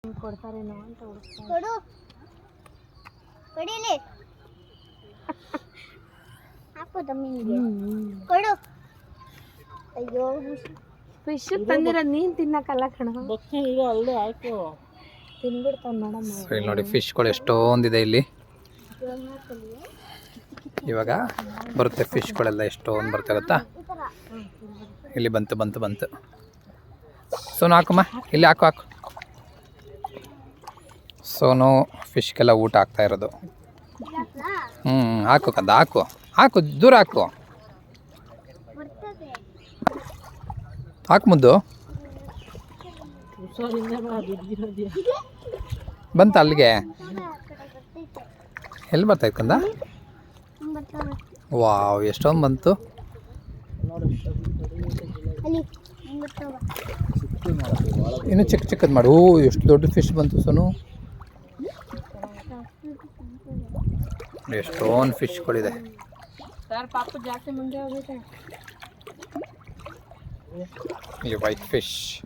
ಕೊಡ್ತಾರೇನೋ ಅಂತ ಹುಡುಕ್ತಾ ಕೊಡು ಕೊಡಿಲಿ ಹಾಕು ತಮ್ಮಿಗೆ ಕೊಡು ಅಯ್ಯೋ ಫಿಶ್ ತಂದಿರೋದು ನೀನು ತಿನ್ನಕ್ಕಲ್ಲ ಕಣ ಅಲ್ಲೇ ಹಾಕು. ತಿನ್ಬಿಡ್ತಾವ ನೋಡಮ್ಮ. ಸೊ ಇಲ್ಲಿ ನೋಡಿ ಫಿಶ್ಗಳು ಎಷ್ಟೊಂದಿದೆ ಇಲ್ಲಿ. ಇವಾಗ ಬರುತ್ತೆ ಫಿಶ್ಗಳೆಲ್ಲ ಎಷ್ಟೊಂದು ಬರುತ್ತೆ ಗೊತ್ತಾ. ಇಲ್ಲಿ ಬಂತು ಬಂತು ಬಂತು. ಸೋನು ಹಾಕಮ್ಮ, ಇಲ್ಲಿ ಹಾಕು ಹಾಕು. ಸೋನು ಫಿಶ್ಗೆಲ್ಲ ಊಟ ಹಾಕ್ತಾ ಇರೋದು. ಹಾಕು ಕಂದ, ಹಾಕು ಹಾಕು, ದೂರ ಹಾಕು, ಹಾಕು ಮುದ್ದು. ಬಂತ ಅಲ್ಲಿಗೆ? ಎಲ್ಲಿ ಬರ್ತಾಯ್ತು ಕಂದ? ವಾವ್, ಎಷ್ಟೊಂದು ಬಂತು. ಇನ್ನು ಚಿಕ್ಕ ಚಿಕ್ಕದು ಮಾಡು. ಎಷ್ಟು ದೊಡ್ಡ ಫಿಶ್ ಬಂತು ಸೋನು. ಎಷ್ಟೊಂದು ಫಿಶ್ಗಳಿದೆ. ಪಾಪು ಜಾಸ್ತಿ ಮುಂದೆ ಹೋಗುತ್ತೆ. ಈ ವೈಟ್ ಫಿಶ್